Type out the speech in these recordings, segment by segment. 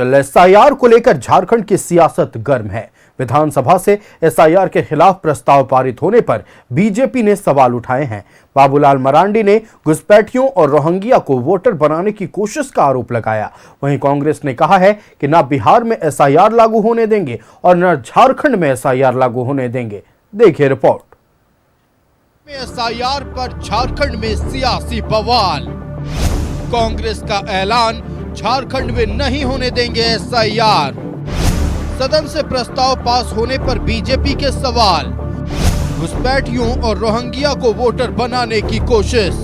SIR को लेकर झारखंड की सियासत गर्म है। विधानसभा से एसआईआर के खिलाफ प्रस्ताव पारित होने पर बीजेपी ने सवाल उठाए हैं। बाबूलाल मरांडी ने घुसपैठियों और रोहिंग्या को वोटर बनाने की कोशिश का आरोप लगाया। वहीं कांग्रेस ने कहा है कि न बिहार में एसआईआर लागू होने देंगे और न झारखंड में एसआईआर लागू होने देंगे। देखिए रिपोर्ट। एसआईआर पर झारखंड में सियासी बवाल। कांग्रेस का ऐलान, झारखंड में नहीं होने देंगे एसआईआर। सदन से प्रस्ताव पास होने पर बीजेपी के सवाल। घुसपैठियों और रोहिंग्या को वोटर बनाने की कोशिश।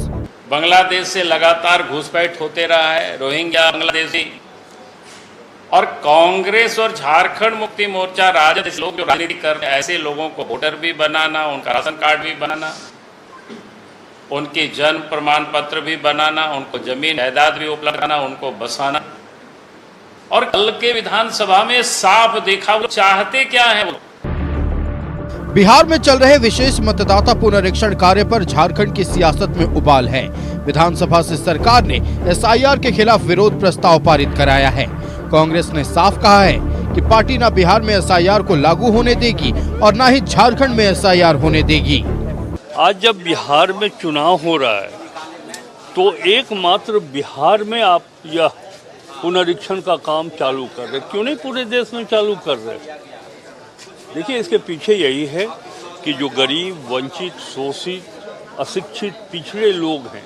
बांग्लादेश से लगातार घुसपैठ होते रहा है, रोहिंग्या बांग्लादेशी, और कांग्रेस और झारखंड मुक्ति मोर्चा राजद लोग जो राजनीति कर रहे हैं, ऐसे लोगों को वोटर भी बनाना, उनका राशन कार्ड भी बनाना, उनकी जन्म प्रमाण पत्र भी बनाना, उनको जमीन जायदाद भी उपलब्ध कराना, उनको बसाना। और कल के विधानसभा में साफ देखा वो चाहते क्या है। बिहार में चल रहे विशेष मतदाता पुनरीक्षण कार्य पर झारखंड की सियासत में उबाल है। विधानसभा से सरकार ने एसआईआर के खिलाफ विरोध प्रस्ताव पारित कराया है। कांग्रेस ने साफ कहा है कि पार्टी न बिहार में एसआईआर को लागू होने देगी और न ही झारखंड में एसआईआर होने देगी। आज जब बिहार में चुनाव हो रहा है तो एकमात्र बिहार में आप यह पुनरीक्षण का काम चालू कर रहे, क्यों नहीं पूरे देश में चालू कर रहे? देखिए, इसके पीछे यही है कि जो गरीब, वंचित, शोषित, अशिक्षित, पिछड़े लोग हैं,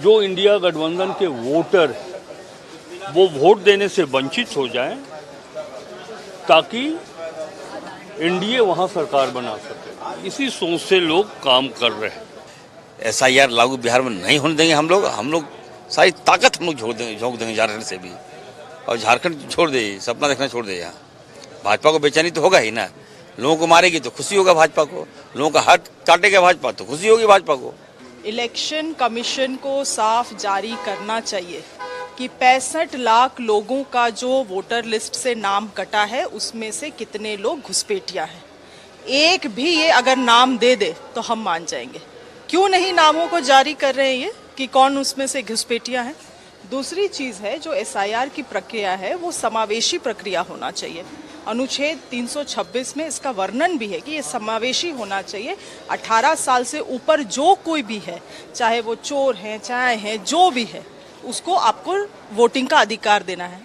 जो इंडिया गठबंधन के वोटर हैं, वो वोट देने से वंचित हो जाएं ताकि एनडीए वहाँ सरकार बना सके। इसी सोच से लोग काम कर रहे हैं। एसआईआर लागू बिहार में नहीं होने देंगे। हम लोग सारी ताकत हम लोग झोंक देंगे झारखंड से भी, और झारखंड छोड़ दे, सपना देखना छोड़ दे। यहाँ भाजपा को बेचैनी तो होगा ही ना। लोगों को मारेगी तो खुशी होगा भाजपा को, लोगों का हाथ काटेगा भाजपा तो खुशी होगी भाजपा को। इलेक्शन कमीशन को साफ जारी करना चाहिए कि 65 लाख लोगों का जो वोटर लिस्ट से नाम कटा है उसमें से कितने लोग घुसपैठिया हैं। एक भी ये अगर नाम दे दे तो हम मान जाएंगे। क्यों नहीं नामों को जारी कर रहे हैं ये कि कौन उसमें से घुसपैठिया है। दूसरी चीज़ है, जो एसआईआर की प्रक्रिया है वो समावेशी प्रक्रिया होना चाहिए। अनुच्छेद 326 में इसका वर्णन भी है कि ये समावेशी होना चाहिए। 18 साल से ऊपर जो कोई भी है, चाहे वो चोर हैं, चाहे हैं, जो भी है, उसको आपको वोटिंग का अधिकार देना है।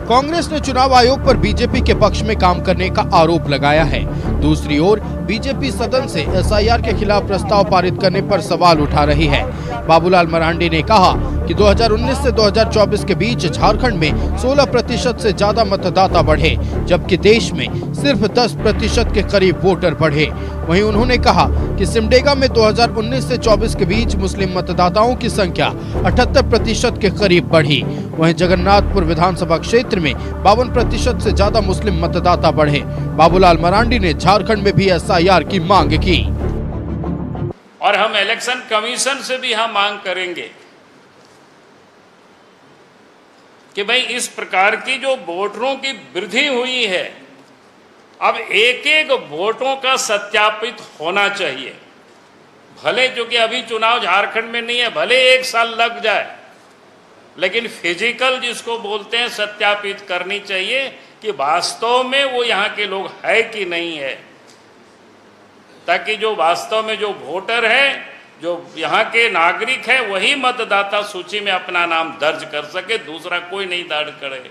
कांग्रेस ने चुनाव आयोग पर बीजेपी के पक्ष में काम करने का आरोप लगाया है। दूसरी ओर बीजेपी सदन से एसआईआर के खिलाफ प्रस्ताव पारित करने पर सवाल उठा रही है। बाबूलाल मरांडी ने कहा कि 2019 से 2024 के बीच झारखंड में 16% से ज्यादा मतदाता बढ़े, जबकि देश में सिर्फ 10% के करीब वोटर बढ़े। वहीं उन्होंने कहा कि सिमडेगा में 2019 से 24 के बीच मुस्लिम मतदाताओं की संख्या 78% के करीब बढ़ी। वहीं जगन्नाथपुर विधानसभा क्षेत्र में 52% से ज्यादा मुस्लिम मतदाता बढ़े। बाबूलाल मरांडी ने झारखंड में भी एसआईआर की मांग की। और हम इलेक्शन कमीशन से भी हम मांग करेंगे कि भाई इस प्रकार की जो वोटरों की वृद्धि हुई है, अब एक एक वोटों का सत्यापित होना चाहिए। भले चूंकि अभी चुनाव झारखंड में नहीं है, भले 1 साल लग जाए, लेकिन फिजिकल जिसको बोलते हैं सत्यापित करनी चाहिए कि वास्तव में वो यहाँ के लोग है कि नहीं है, ताकि जो वास्तव में जो वोटर है, जो यहाँ के नागरिक है, वही मतदाता सूची में अपना नाम दर्ज कर सके, दूसरा कोई नहीं दर्ज करे।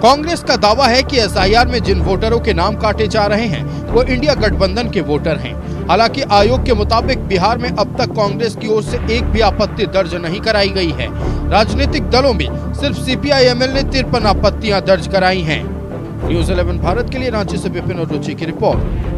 कांग्रेस का दावा है कि एसआईआर में जिन वोटरों के नाम काटे जा रहे हैं वो इंडिया गठबंधन के वोटर हैं। हालांकि आयोग के मुताबिक बिहार में अब तक कांग्रेस की ओर से एक भी आपत्ति दर्ज नहीं कराई गई है। राजनीतिक दलों में सिर्फ सीपीआई-एमएल ने 53 आपत्तियां दर्ज कराई हैं। न्यूज़ 11 भारत के लिए रांची से विपिन और रुचि की रिपोर्ट।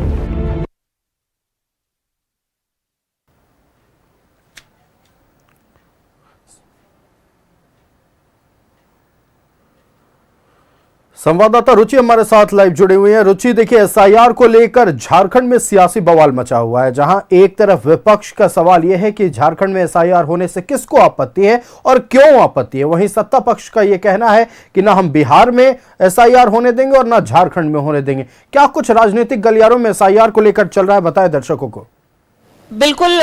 संवाददाता रुचि हमारे साथ लाइव जुड़े हुए हैं। रुचि, देखिए, एसआईआर को लेकर झारखंड में सियासी बवाल मचा हुआ है, जहां एक तरफ विपक्ष का सवाल यह है कि झारखंड में एसआईआर होने से किसको आपत्ति है और क्यों आपत्ति है। वहीं सत्ता पक्ष का यह कहना है कि ना हम बिहार में एसआईआर होने देंगे और ना झारखंड में होने देंगे। क्या कुछ राजनीतिक गलियारों में एसआईआर को लेकर चल रहा है, बताएं दर्शकों को। बिल्कुल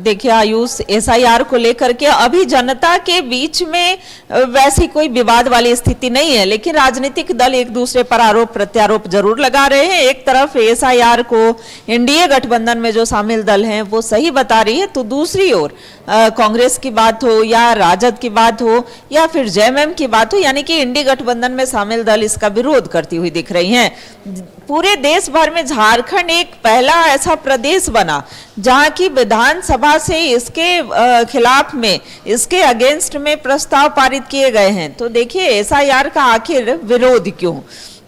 देखिए आयुष, एसआईआर को लेकर के अभी जनता के बीच में वैसी कोई विवाद वाली स्थिति नहीं है, लेकिन राजनीतिक दल एक दूसरे पर आरोप प्रत्यारोप जरूर लगा रहे हैं। एक तरफ एसआईआर को एनडीए गठबंधन में जो शामिल दल हैं वो सही बता रही है, तो दूसरी ओर कांग्रेस की बात हो या राजद की बात हो या फिर जेएमएम की बात हो, यानी कि एनडीए गठबंधन में शामिल दल इसका विरोध करती हुई दिख रही हैं। पूरे देश भर में झारखंड एक पहला ऐसा प्रदेश बना जहां की विधानसभा से इसके खिलाफ में, इसके अगेंस्ट में प्रस्ताव पारित किए गए हैं। तो देखिए एसआईआर का आखिर विरोध क्यों?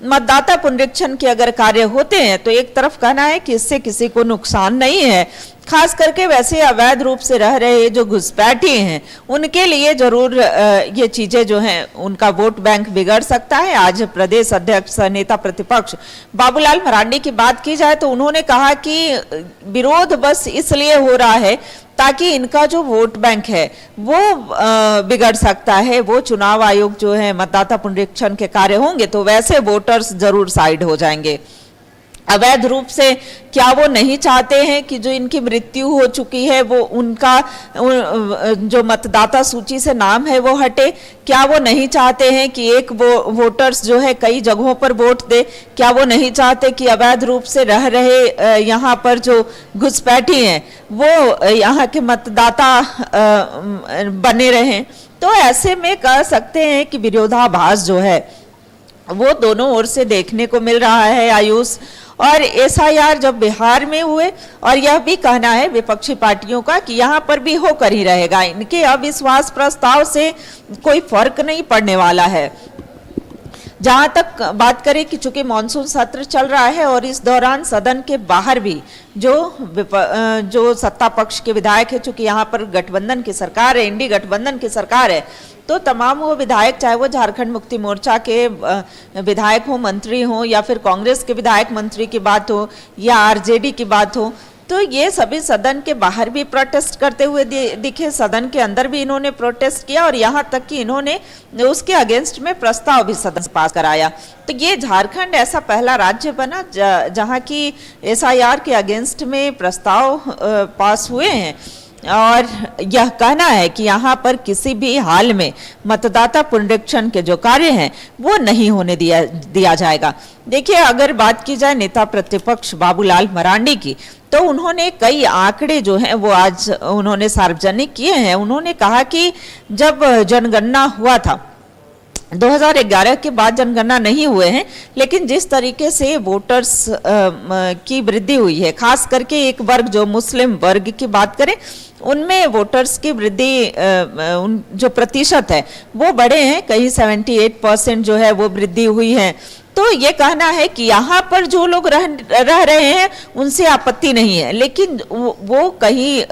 मतदाता पुनरीक्षण के अगर कार्य होते हैं तो एक तरफ कहना है कि इससे किसी को नुकसान नहीं है, खास करके वैसे अवैध रूप से रह रहे जो घुसपैठी हैं उनके लिए जरूर ये चीजें जो हैं उनका वोट बैंक बिगड़ सकता है। आज प्रदेश अध्यक्ष नेता प्रतिपक्ष बाबूलाल मरांडी की बात की जाए तो उन्होंने कहा कि विरोध बस इसलिए हो रहा है ताकि इनका जो वोट बैंक है वो बिगड़ सकता है। वो चुनाव आयोग जो है मतदाता पुनरीक्षण के कार्य होंगे तो वैसे वोटर्स जरूर साइड हो जाएंगे। अवैध रूप से क्या वो नहीं चाहते हैं कि जो इनकी मृत्यु हो चुकी है वो उनका जो मतदाता सूची से नाम है वो हटे? क्या वो नहीं चाहते हैं कि एक वोटर्स जो है कई जगहों पर वोट दे? क्या वो नहीं चाहते कि अवैध रूप से रह रहे यहाँ पर जो घुसपैठी हैं वो यहाँ के मतदाता बने रहें? तो ऐसे में कह सकते हैं कि विरोधाभास जो है वो दोनों ओर से देखने को मिल रहा है आयुष। और एसआईआर जब बिहार में हुए, और यह भी कहना है विपक्षी पार्टियों का कि यहाँ पर भी होकर ही रहेगा, इनके अविश्वास प्रस्ताव से कोई फर्क नहीं पड़ने वाला है। जहां तक बात करें कि चूंकि मॉनसून सत्र चल रहा है और इस दौरान सदन के बाहर भी जो सत्ता पक्ष के विधायक है, चूंकि यहाँ पर गठबंधन की सरकार है, एनडीए गठबंधन की सरकार है, तो तमाम वो विधायक, चाहे वो झारखंड मुक्ति मोर्चा के विधायक हो, मंत्री हो, या फिर कांग्रेस के विधायक मंत्री की बात हो या आरजेडी की बात हो, तो ये सभी सदन के बाहर भी प्रोटेस्ट करते हुए दिखे, सदन के अंदर भी इन्होंने प्रोटेस्ट किया और यहाँ तक कि इन्होंने उसके अगेंस्ट में प्रस्ताव भी सदन से पास कराया। तो ये झारखंड ऐसा पहला राज्य बना जहाँ की एसआईआर के अगेंस्ट में प्रस्ताव पास हुए हैं और यह कहना है कि यहाँ पर किसी भी हाल में मतदाता पुनरीक्षण के जो कार्य हैं वो नहीं होने दिया जाएगा। देखिए अगर बात की जाए नेता प्रतिपक्ष बाबूलाल मरांडी की, तो उन्होंने कई आंकड़े जो हैं वो आज उन्होंने सार्वजनिक किए हैं। उन्होंने कहा कि जब जनगणना हुआ था 2011 के बाद जनगणना नहीं हुए हैं, लेकिन जिस तरीके से वोटर्स की वृद्धि हुई है, खास करके एक वर्ग जो मुस्लिम वर्ग की बात करें उनमें वोटर्स की वृद्धि जो प्रतिशत है वो बढ़े हैं, कहीं 78% जो है वो वृद्धि हुई है। तो ये कहना है कि यहाँ पर जो लोग रह रहे हैं उनसे आपत्ति नहीं है, लेकिन वो कहीं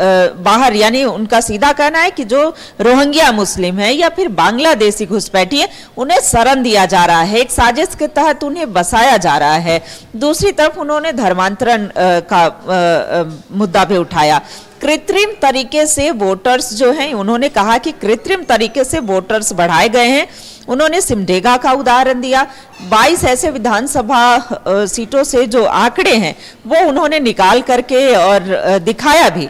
बाहर, यानी उनका सीधा कहना है कि जो रोहिंग्या मुस्लिम है या फिर बांग्लादेशी घुसपैठी है उन्हें शरण दिया जा रहा है, एक साजिश के तहत उन्हें बसाया जा रहा है। दूसरी तरफ उन्होंने धर्मांतरण का मुद्दा भी उठाया। कृत्रिम तरीके से वोटर्स जो हैं, उन्होंने कहा कि कृत्रिम तरीके से वोटर्स बढ़ाए गए हैं। उन्होंने सिमडेगा का उदाहरण दिया, 22 ऐसे विधानसभा सीटों से जो आंकड़े हैं वो उन्होंने निकाल करके और दिखाया भी।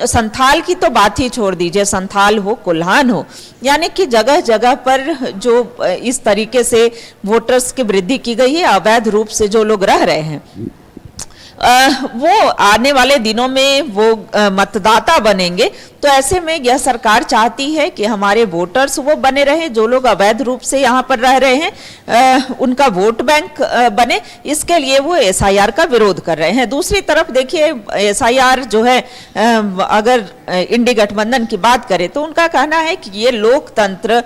संथाल की तो बात ही छोड़ दीजिए, संथाल हो, कुल्हान हो, यानी कि जगह जगह पर जो इस तरीके से वोटर्स की वृद्धि की गई है, अवैध रूप से जो लोग रह रहे हैं वो आने वाले दिनों में वो मतदाता बनेंगे। तो ऐसे में यह सरकार चाहती है कि हमारे वोटर्स वो बने रहे, जो लोग अवैध रूप से यहाँ पर रह रहे हैं उनका वोट बैंक बने, इसके लिए वो एसआईआर का विरोध कर रहे हैं। दूसरी तरफ देखिए एसआईआर जो है, अगर इंडी गठबंधन की बात करें तो उनका कहना है कि ये लोकतंत्र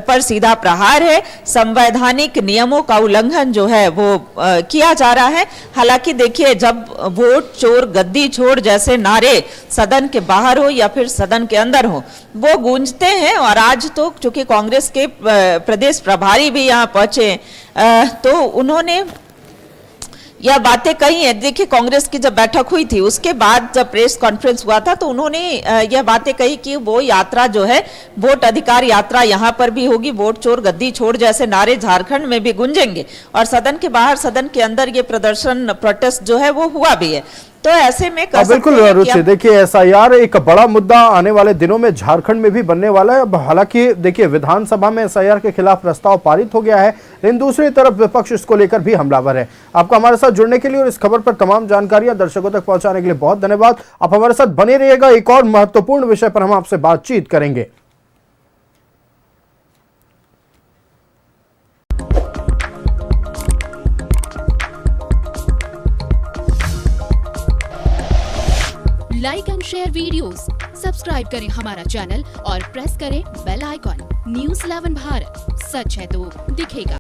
पर सीधा प्रहार है, संवैधानिक नियमों का उल्लंघन जो है वो किया जा रहा है। हालांकि देखिए जब वोट चोर गद्दी छोड़ जैसे नारे सदन के बाहर हो या फिर सदन के अंदर हो वो गूंजते हैं, और आज तो चूंकि कांग्रेस के प्रदेश प्रभारी भी यहाँ पहुंचे तो उन्होंने यह बातें कही है। देखिए कांग्रेस की जब बैठक हुई थी उसके बाद जब प्रेस कॉन्फ्रेंस हुआ था तो उन्होंने यह बातें कही कि वो यात्रा जो है वोट अधिकार यात्रा यहाँ पर भी होगी, वोट चोर गद्दी छोड़ जैसे नारे झारखंड में भी गूंजेंगे, और सदन के बाहर सदन के अंदर ये प्रोटेस्ट जो है वो हुआ भी है। तो ऐसे में कर बिल्कुल सकते हैं कि रुचि, देखिए एसआईआर एक बड़ा मुद्दा आने वाले दिनों में झारखंड में भी बनने वाला है। अब हालांकि देखिए विधानसभा में एसआईआर के खिलाफ प्रस्ताव पारित हो गया है, लेकिन दूसरी तरफ विपक्ष इसको लेकर भी हमलावर है। आपका हमारे साथ जुड़ने के लिए और इस खबर पर तमाम जानकारियां दर्शकों तक पहुंचाने के लिए बहुत धन्यवाद। आप हमारे साथ बने रहिएगा, एक और महत्वपूर्ण विषय पर हम आपसे बातचीत करेंगे। Like and share videos, subscribe करें हमारा चैनल और प्रेस करें बेल आइकॉन। न्यूज़ 11 भारत, सच है तो दिखेगा।